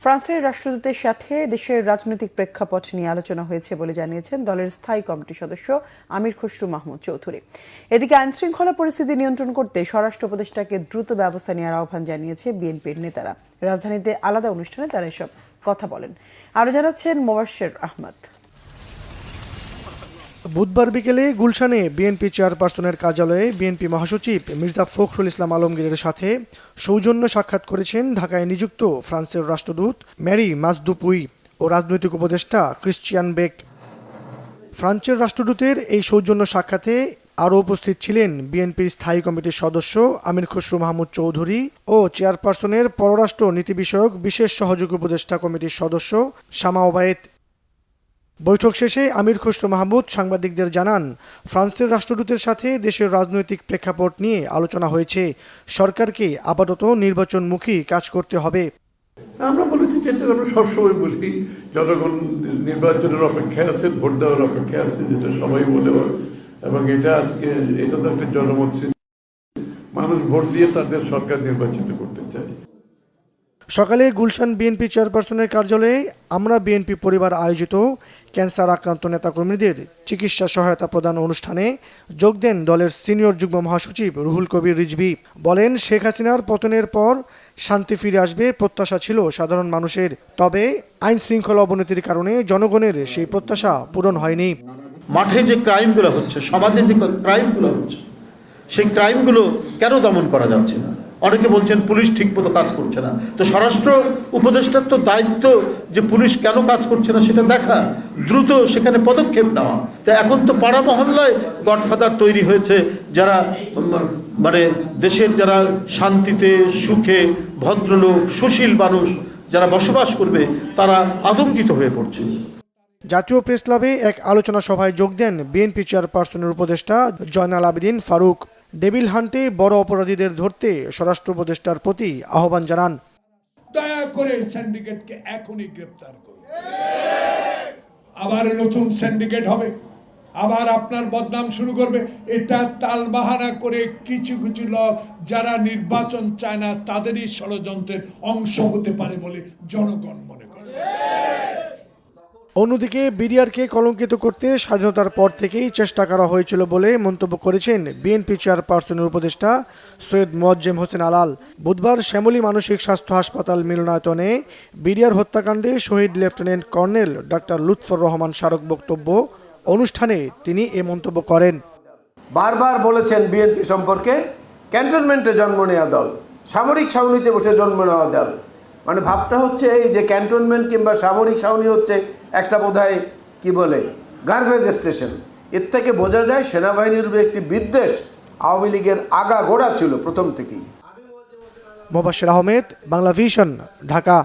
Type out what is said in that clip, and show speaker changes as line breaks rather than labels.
ফ্রান্সের রাষ্ট্রদূতের সাথে দেশের রাজনৈতিক প্রেক্ষাপট নিয়ে আলোচনা হয়েছে বলে জানিয়েছেন দলের স্থায়ী কমিটির সদস্য আমির খসরু মাহমুদ চৌধুরী। এদিকে আইনশৃঙ্খলা পরিস্থিতি নিয়ন্ত্রণ করতে স্বরাষ্ট্র উপদেষ্টাকে দ্রুত ব্যবস্থা নেওয়ার আহ্বান জানিয়েছে বিএনপির নেতারা। রাজধানীতে আলাদা অনুষ্ঠানে তারা এসব কথা বলেন। আরো জানাচ্ছেন মোবাশ্বের আহমদ।
বুধবার বিকেলে গুলশানে বিএনপি চেয়ারপারসনের কার্যালয়ে বিএনপি মহাসচিব মির্জা ফখরুল ইসলাম আলমগীরের সাথে সৌজন্য সাক্ষাৎ করেছেন ঢাকায় নিযুক্ত ফ্রান্সের রাষ্ট্রদূত ম্যারি মাজদুপুই ও রাজনৈতিক উপদেষ্টা ক্রিশ্চিয়ান বেক। ফ্রান্সের রাষ্ট্রদূতের এই সৌজন্য সাক্ষাতে আরও উপস্থিত ছিলেন বিএনপির স্থায়ী কমিটির সদস্য আমির খসরু মাহমুদ চৌধুরী ও চেয়ারপারসনের পররাষ্ট্র নীতি বিষয়ক বিশেষ সহযোগী উপদেষ্টা কমিটির সদস্য শামা ওবায়েদ। বৈঠক শেষে আমির খসরু মাহমুদ সাংবাদিকদের জানান, ফ্রান্সের রাষ্ট্রদূতের সাথে দেশের রাজনৈতিক প্রেক্ষাপট নিয়ে আলোচনা হয়েছে। সরকারকে আপাতত নির্বাচনমুখী কাজ করতে হবে।
আমরা বলেছি, যেটা আমরা সবসময় বলি, জনগণ নির্বাচনের অপেক্ষায় আছে, ভোট দেওয়ার অপেক্ষায় আছে, যেটা সবাই বলে। এবং এটা তো একটা জনমত, মানুষ ভোট দিয়ে তাদের সরকার নির্বাচিত করতে চায়।
সকালে গুলশান বিএনপি চেয়ারপারসনের কার্যালয়ে আমরা বিএনপি পরিবার আয়োজিত ক্যান্সার আক্রান্ত নেতাকর্মীদের চিকিৎসা সহায়তা প্রদান অনুষ্ঠানে যোগ দেন দলের সিনিয়র যুগ্ম মহাসচিব রুহুল কবির রিজভী। বলেন, শেখ হাসিনার পতনের পর শান্তি ফিরে আসবে প্রত্যাশা ছিল সাধারণ মানুষের, তবে আইন শৃঙ্খলা অবনতির কারণে জনগণের সেই প্রত্যাশা পূরণ হয়নি।
মাঠে যে ক্রাইমগুলো হচ্ছে, সমাজে যে ক্রাইমগুলো হচ্ছে, সেই ক্রাইমগুলো কেন দমন করা যাচ্ছে না? অনেকে বলছেন পুলিশ ঠিকমতো কাজ করছে না। তো স্বরাষ্ট্র উপদেষ্টার তো দায়িত্ব যে পুলিশ কেন কাজ করছে না সেটা দেখা, দ্রুত সেখানে পদক্ষেপ নেওয়া। তা এখন তো পাড়া মহল্লায় গডফাদার তৈরি হয়েছে, যারা মানে দেশের যারা শান্তিতে সুখে ভদ্রলোক সুশীল মানুষ যারা বসবাস করবে তারা আতঙ্কিত হয়ে পড়ছে।
জাতীয় প্রেস ক্লাবে এক আলোচনা সভায় যোগ দেন বিএনপি চেয়ারপারসনের উপদেষ্টা জয়নাল আবেদিন ফারুক। ডেভিল হান্টে বড় অপরাধীদের ধরতে স্বরাষ্ট্র উপদেষ্টার প্রতি আহ্বান জানান।
দয়া করে সিন্ডিকেটকে এখনই গ্রেফতার করুন। আবার নতুন সিন্ডিকেট হবে, আবার আপনার বদনাম শুরু করবে। এটা তালবাহানা করে কিছু কিছু লোক যারা নির্বাচন চায় না তাদেরই ষড়যন্ত্রের অংশ হতে পারে বলে জনগণ মনে করে।
অন্যদিকে বিডিআরকে কলঙ্কিত করতে স্বাধীনতার পর থেকেই চেষ্টা করা হয়েছিল বলে মন্তব্য করেছেন বিএনপি চেয়ারপারসনের উপদেষ্টা সৈয়দ মোয়াজ্জেম হোসেন আলাল। বুধবার শ্যামলী মানসিক স্বাস্থ্য হাসপাতাল মিলনায়তনে বিডিআর হত্যাকাণ্ডে শহীদ lieutenant colonel doctor Lutfar Rahman স্মারক বক্তব্য অনুষ্ঠানে তিনি এ মন্তব্য করেন।
বারবার বলেছেন বিএনপি সম্পর্কে ক্যান্টনমেন্টে জন্ম নেওয়া দল, সামরিক ছাউনিতে বসে জন্ম নেওয়া দল। মানে ভাবটা হচ্ছে এই যে ক্যান্টনমেন্ট কিংবা সামরিক ছাউনি হচ্ছে একটা বোধহয় কি বলে গার্বেজ স্টেশন। এর থেকে বোঝা যায় সেনাবাহিনীর উপর একটি বিদ্বেষ আওয়ামী লীগের আগা গোড়া ছিল প্রথম থেকেই।
মোবাশ্বের আহমেদ, বাংলা ভিশন, ঢাকা।